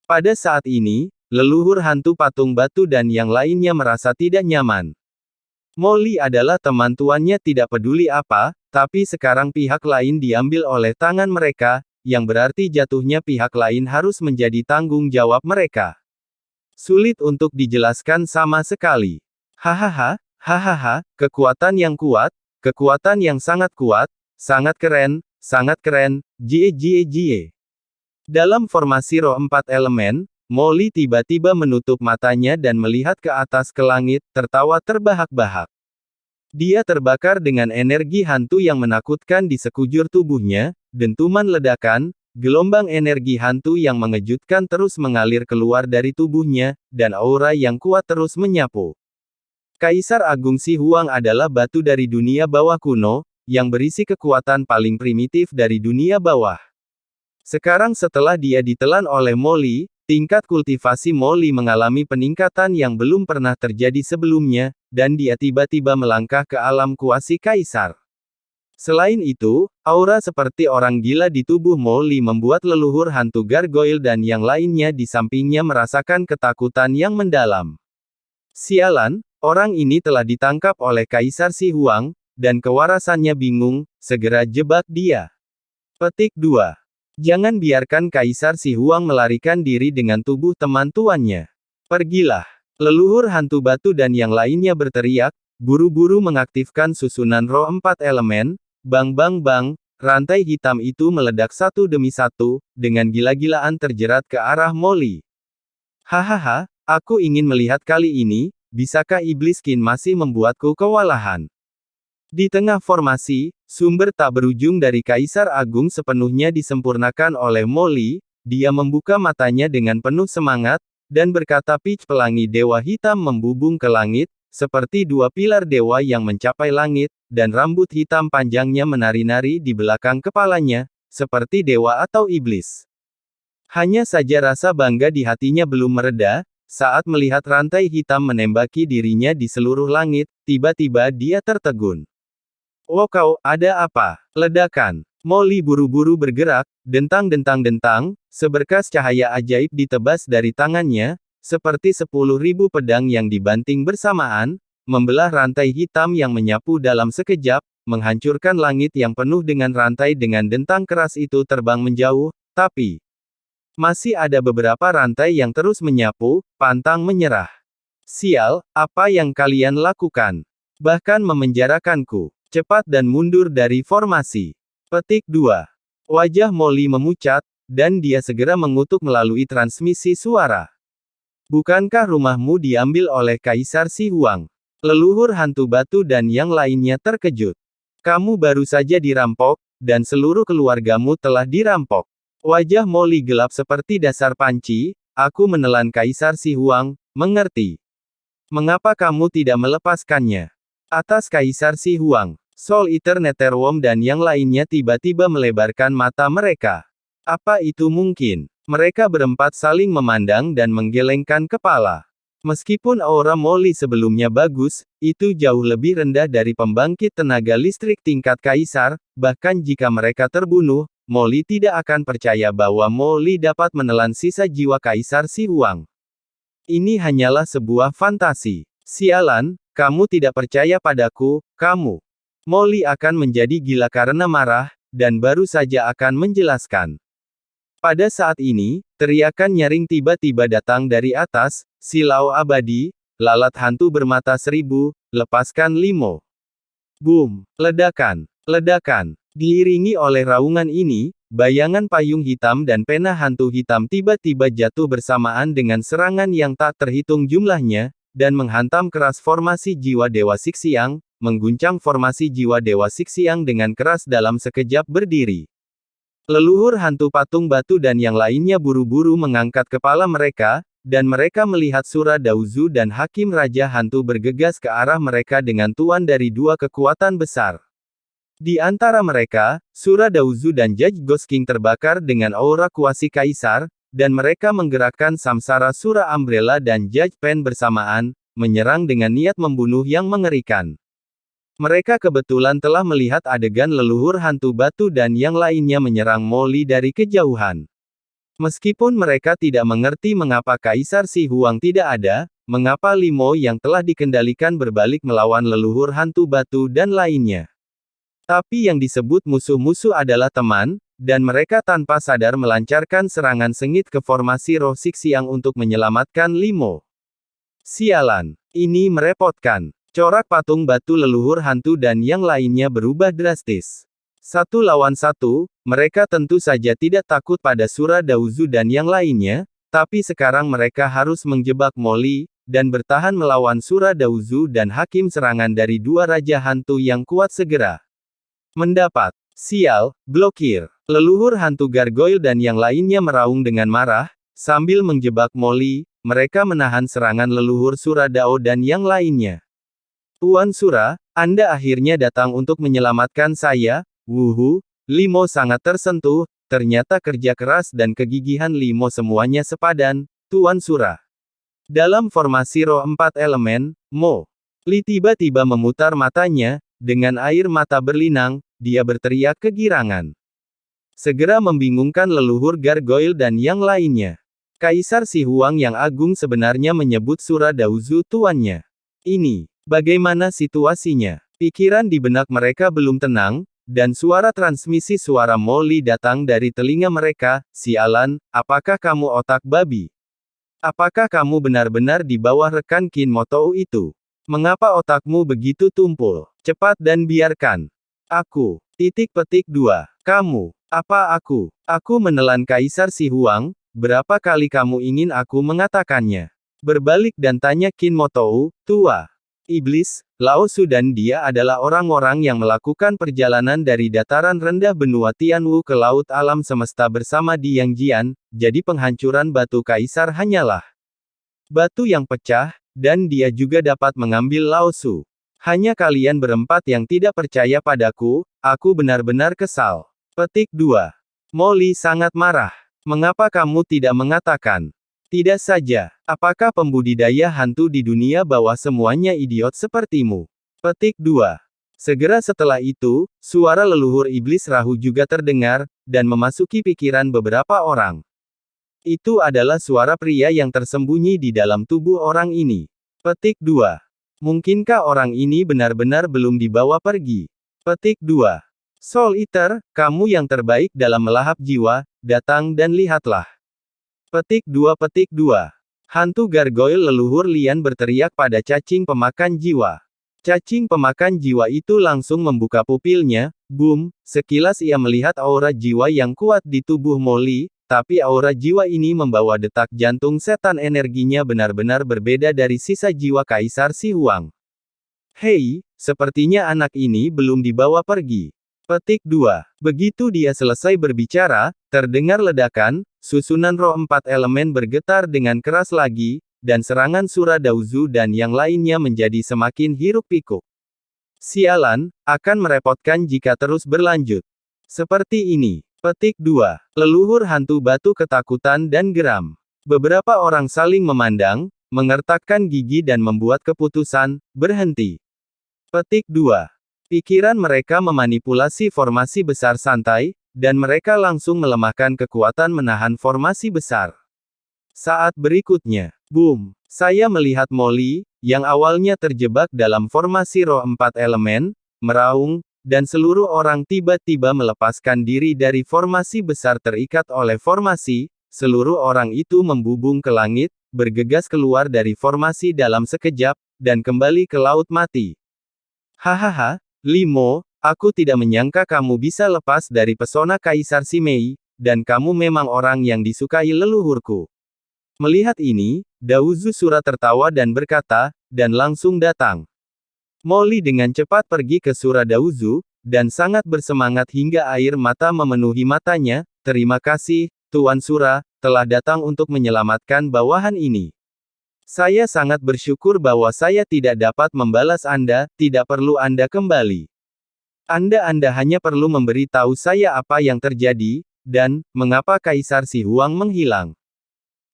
Pada saat ini, leluhur hantu patung batu dan yang lainnya merasa tidak nyaman. Molly adalah teman tuannya tidak peduli apa, tapi sekarang pihak lain diambil oleh tangan mereka, yang berarti jatuhnya pihak lain harus menjadi tanggung jawab mereka. Sulit untuk dijelaskan sama sekali. Hahaha, hahaha, kekuatan yang sangat kuat, sangat keren, jie jie jie. Dalam formasi roh 4 elemen, Molly tiba-tiba menutup matanya dan melihat ke atas ke langit, tertawa terbahak-bahak. Dia terbakar dengan energi hantu yang menakutkan di sekujur tubuhnya, dentuman ledakan, gelombang energi hantu yang mengejutkan terus mengalir keluar dari tubuhnya, dan aura yang kuat terus menyapu. Kaisar Agung Si Huang adalah batu dari dunia bawah kuno, yang berisi kekuatan paling primitif dari dunia bawah. Sekarang setelah dia ditelan oleh Molly, tingkat kultivasi Molly mengalami peningkatan yang belum pernah terjadi sebelumnya, dan dia tiba-tiba melangkah ke alam kuasi kaisar. Selain itu, aura seperti orang gila di tubuh Molly membuat leluhur hantu gargoyle dan yang lainnya di sampingnya merasakan ketakutan yang mendalam. Sialan, orang ini telah ditangkap oleh Kaisar Si Huang, dan kewarasannya bingung, segera jebak dia. Petik 2. Jangan biarkan Kaisar Si Huang melarikan diri dengan tubuh teman tuannya. Pergilah. Leluhur hantu batu dan yang lainnya berteriak, buru-buru mengaktifkan susunan roh 4 elemen, bang bang bang, rantai hitam itu meledak satu demi satu, dengan gila-gilaan terjerat ke arah Molly. Hahaha, aku ingin melihat kali ini, bisakah Iblis Qin masih membuatku kewalahan? Di tengah formasi, sumber tak berujung dari Kaisar Agung sepenuhnya disempurnakan oleh Molly, dia membuka matanya dengan penuh semangat, dan berkata Peach pelangi dewa hitam membubung ke langit, seperti dua pilar dewa yang mencapai langit, dan rambut hitam panjangnya menari-nari di belakang kepalanya, seperti dewa atau iblis. Hanya saja rasa bangga di hatinya belum mereda, saat melihat rantai hitam menembaki dirinya di seluruh langit, tiba-tiba dia tertegun. Wow, ada apa? Ledakan. Molly buru-buru bergerak, dentang, seberkas cahaya ajaib ditebas dari tangannya, seperti 10.000 pedang yang dibanting bersamaan, membelah rantai hitam yang menyapu dalam sekejap, menghancurkan langit yang penuh dengan rantai dengan dentang keras itu terbang menjauh, tapi masih ada beberapa rantai yang terus menyapu, pantang menyerah. Sial, apa yang kalian lakukan? Bahkan memenjarakanku. Cepat dan mundur dari formasi. Petik 2. Wajah Molly memucat, dan dia segera mengutuk melalui transmisi suara. Bukankah rumahmu diambil oleh Kaisar Si Huang? Leluhur hantu batu dan yang lainnya terkejut. Kamu baru saja dirampok, dan seluruh keluargamu telah dirampok. Wajah Molly gelap seperti dasar panci, aku menelan Kaisar Si Huang, mengerti. Mengapa kamu tidak melepaskannya? Atas Kaisar Si Huang, Soul Eater Netherworm dan yang lainnya tiba-tiba melebarkan mata mereka. Apa itu mungkin? Mereka berempat saling memandang dan menggelengkan kepala. Meskipun aura Molly sebelumnya bagus, itu jauh lebih rendah dari pembangkit tenaga listrik tingkat kaisar, bahkan jika mereka terbunuh, Molly tidak akan percaya bahwa Molly dapat menelan sisa jiwa Kaisar Si Huang. Ini hanyalah sebuah fantasi. Sialan, kamu tidak percaya padaku, kamu. Molly akan menjadi gila karena marah, dan baru saja akan menjelaskan. Pada saat ini, teriakan nyaring tiba-tiba datang dari atas, silau abadi, lalat hantu bermata 1000, lepaskan limo. Boom, ledakan, diiringi oleh raungan ini, bayangan payung hitam dan pena hantu hitam tiba-tiba jatuh bersamaan dengan serangan yang tak terhitung jumlahnya, dan menghantam keras formasi jiwa Dewa Sixiang, mengguncang formasi jiwa Dewa Sixiang dengan keras dalam sekejap berdiri. Leluhur hantu patung batu dan yang lainnya buru-buru mengangkat kepala mereka, dan mereka melihat Sura Daozu dan Hakim Raja Hantu bergegas ke arah mereka dengan tuan dari dua kekuatan besar. Di antara mereka, Sura Daozu dan Judge Ghost King terbakar dengan aura kuasi kaisar, dan mereka menggerakkan Samsara Sura Umbrella dan Judge Pen bersamaan, menyerang dengan niat membunuh yang mengerikan. Mereka kebetulan telah melihat adegan leluhur hantu batu dan yang lainnya menyerang Molly dari kejauhan. Meskipun mereka tidak mengerti mengapa Kaisar Si Huang tidak ada, mengapa Limo yang telah dikendalikan berbalik melawan leluhur hantu batu dan lainnya. Tapi yang disebut musuh-musuh adalah teman, dan mereka tanpa sadar melancarkan serangan sengit ke formasi roh Sixiang untuk menyelamatkan Limo. Sialan, ini merepotkan. Corak patung batu leluhur hantu dan yang lainnya berubah drastis. 1 lawan 1, mereka tentu saja tidak takut pada Sura Daozu dan yang lainnya, tapi sekarang mereka harus menjebak Molly, dan bertahan melawan Sura Daozu dan hakim serangan dari dua raja hantu yang kuat segera. Mendapat. Sial, blokir. Leluhur hantu gargoyle dan yang lainnya meraung dengan marah, sambil menjebak Molly, mereka menahan serangan leluhur Sura Dao dan yang lainnya. Tuan Sura, Anda akhirnya datang untuk menyelamatkan saya. Wuhu, Limo sangat tersentuh, ternyata kerja keras dan kegigihan Limo semuanya sepadan, Tuan Sura. Dalam formasi roh 4 elemen, Mo. Li tiba-tiba memutar matanya, dengan air mata berlinang, dia berteriak kegirangan. Segera membingungkan leluhur gargoyle dan yang lainnya. Kaisar Si Huang yang agung sebenarnya menyebut Sura Daozu tuannya. Ini, bagaimana situasinya? Pikiran di benak mereka belum tenang, dan suara transmisi suara Molly datang dari telinga mereka. Sialan, apakah kamu otak babi? Apakah kamu benar-benar di bawah rekan Qin Motou itu? Mengapa otakmu begitu tumpul? Cepat dan biarkan aku. Kamu. Apa aku? Aku menelan Kaisar Si Huang, berapa kali kamu ingin aku mengatakannya? Berbalik dan tanya Qin Motou, tua. Iblis, Lao Su dan dia adalah orang-orang yang melakukan perjalanan dari dataran rendah benua Tianwu ke laut alam semesta bersama Diang Jian, jadi penghancuran batu kaisar hanyalah batu yang pecah, dan dia juga dapat mengambil Lao Su. Hanya kalian berempat yang tidak percaya padaku, aku benar-benar kesal. 2. Molly sangat marah. Mengapa kamu tidak mengatakan? Tidak saja, apakah pembudidaya hantu di dunia bawah semuanya idiot sepertimu? 2. Segera setelah itu, suara leluhur iblis Rahu juga terdengar, dan memasuki pikiran beberapa orang. Itu adalah suara pria yang tersembunyi di dalam tubuh orang ini. 2. Mungkinkah orang ini benar-benar belum dibawa pergi? 2. Soul Eater, kamu yang terbaik dalam melahap jiwa, datang dan lihatlah. 2. Hantu gargoyle leluhur Lian berteriak pada cacing pemakan jiwa. Cacing pemakan jiwa itu langsung membuka pupilnya, boom, sekilas ia melihat aura jiwa yang kuat di tubuh Molly, tapi aura jiwa ini membawa detak jantung setan energinya benar-benar berbeda dari sisa jiwa Kaisar Si Huang. Hei, sepertinya anak ini belum dibawa pergi. 2. Begitu dia selesai berbicara, terdengar ledakan, susunan roh 4 elemen bergetar dengan keras lagi, dan serangan Sura Daozu dan yang lainnya menjadi semakin hiruk-pikuk. Sialan, akan merepotkan jika terus berlanjut seperti ini. 2. Leluhur hantu batu ketakutan dan geram. Beberapa orang saling memandang, mengertakkan gigi dan membuat keputusan, berhenti. 2. Pikiran mereka memanipulasi formasi besar santai, dan mereka langsung melemahkan kekuatan menahan formasi besar. Saat berikutnya, boom, saya melihat Molly, yang awalnya terjebak dalam formasi roh 4 elemen, meraung, dan seluruh orang tiba-tiba melepaskan diri dari formasi besar terikat oleh formasi, seluruh orang itu membubung ke langit, bergegas keluar dari formasi dalam sekejap, dan kembali ke laut mati. Hahaha. Limo, aku tidak menyangka kamu bisa lepas dari pesona Kaisar Si Mei, dan kamu memang orang yang disukai leluhurku. Melihat ini, Daozu Sura tertawa dan berkata, dan langsung datang. Molly dengan cepat pergi ke Sura Daozu, dan sangat bersemangat hingga air mata memenuhi matanya. Terima kasih, Tuan Sura, telah datang untuk menyelamatkan bawahan ini. Saya sangat bersyukur bahwa saya tidak dapat membalas Anda, tidak perlu Anda kembali. Anda hanya perlu memberi tahu saya apa yang terjadi, dan, mengapa Kaisar Si Huang menghilang.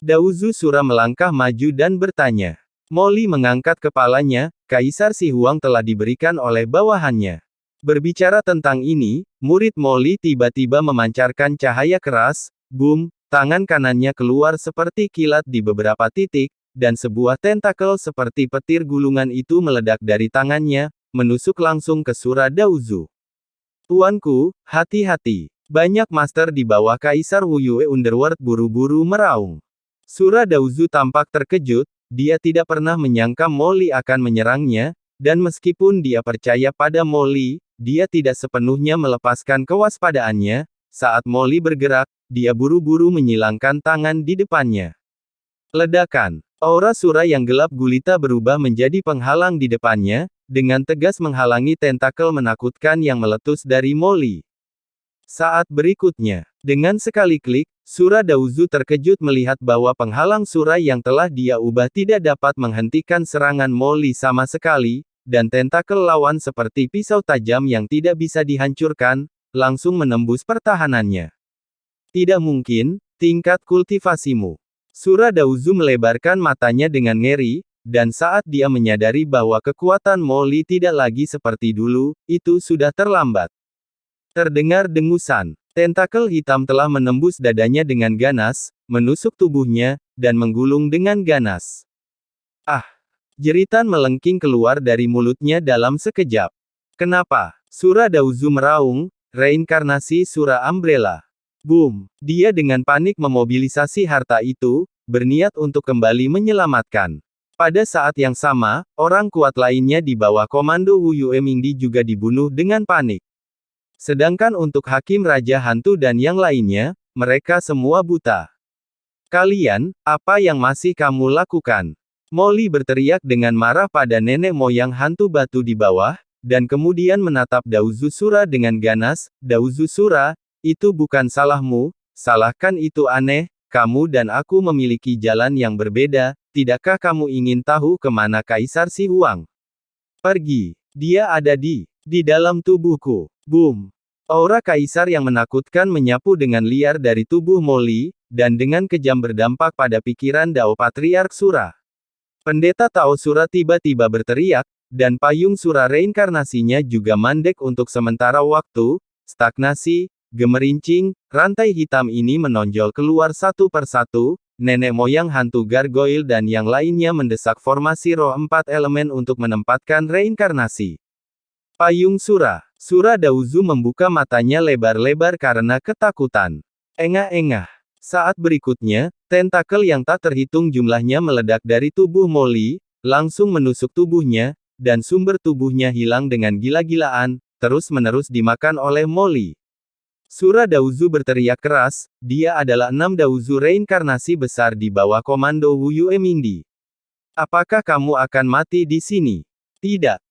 Daozu Sura melangkah maju dan bertanya. Molly mengangkat kepalanya, Kaisar Si Huang telah diberikan oleh bawahannya. Berbicara tentang ini, murid Molly tiba-tiba memancarkan cahaya keras, boom, tangan kanannya keluar seperti kilat di beberapa titik, dan sebuah tentakel seperti petir gulungan itu meledak dari tangannya, menusuk langsung ke Sura Daozu. Tuanku, hati-hati. Banyak master di bawah Kaisar Wu Yue Underworld buru-buru meraung. Sura Daozu tampak terkejut, dia tidak pernah menyangka Molly akan menyerangnya, dan meskipun dia percaya pada Molly, dia tidak sepenuhnya melepaskan kewaspadaannya. Saat Molly bergerak, dia buru-buru menyilangkan tangan di depannya. Ledakan. Aura Sura yang gelap gulita berubah menjadi penghalang di depannya, dengan tegas menghalangi tentakel menakutkan yang meletus dari Molly. Saat berikutnya, dengan sekali klik, Sura Daozu terkejut melihat bahwa penghalang Sura yang telah dia ubah tidak dapat menghentikan serangan Molly sama sekali, dan tentakel lawan seperti pisau tajam yang tidak bisa dihancurkan, langsung menembus pertahanannya. Tidak mungkin, tingkat kultivasimu. Sura Daozu melebarkan matanya dengan ngeri, dan saat dia menyadari bahwa kekuatan Molly tidak lagi seperti dulu, itu sudah terlambat. Terdengar dengusan. Tentakel hitam telah menembus dadanya dengan ganas, menusuk tubuhnya, dan menggulung dengan ganas. Ah! Jeritan melengking keluar dari mulutnya dalam sekejap. Kenapa? Sura Daozu meraung, reinkarnasi Sura Umbrella. Boom! Dia dengan panik memobilisasi harta itu, berniat untuk kembali menyelamatkan. Pada saat yang sama, orang kuat lainnya di bawah komando Wu Yue Mingdi juga dibunuh dengan panik. Sedangkan untuk Hakim Raja Hantu dan yang lainnya, mereka semua buta. Kalian, apa yang masih kamu lakukan? Molly berteriak dengan marah pada nenek moyang hantu batu di bawah, dan kemudian menatap Daozu Sura dengan ganas. Daozu Sura, itu bukan salahmu, salahkan itu aneh, kamu dan aku memiliki jalan yang berbeda, tidakkah kamu ingin tahu kemana Kaisar Si Huang? Pergi. Dia ada di dalam tubuhku. Boom! Aura kaisar yang menakutkan menyapu dengan liar dari tubuh Molly, dan dengan kejam berdampak pada pikiran Dao Patriark Sura. Pendeta Tao Sura tiba-tiba berteriak, dan payung Sura reinkarnasinya juga mandek untuk sementara waktu. Stagnasi, gemerincing, rantai hitam ini menonjol keluar satu persatu. Nenek moyang hantu gargoyle dan yang lainnya mendesak formasi roh 4 elemen untuk menempatkan reinkarnasi. Payung Sura. Sura Daozu membuka matanya lebar-lebar karena ketakutan. Engah-engah. Saat berikutnya, tentakel yang tak terhitung jumlahnya meledak dari tubuh Molly, langsung menusuk tubuhnya, dan sumber tubuhnya hilang dengan gila-gilaan, terus-menerus dimakan oleh Molly. Sura Daozu berteriak keras, dia adalah 6 Daozu reinkarnasi besar di bawah komando Wu Yue Mingdi. Apakah kamu akan mati di sini? Tidak.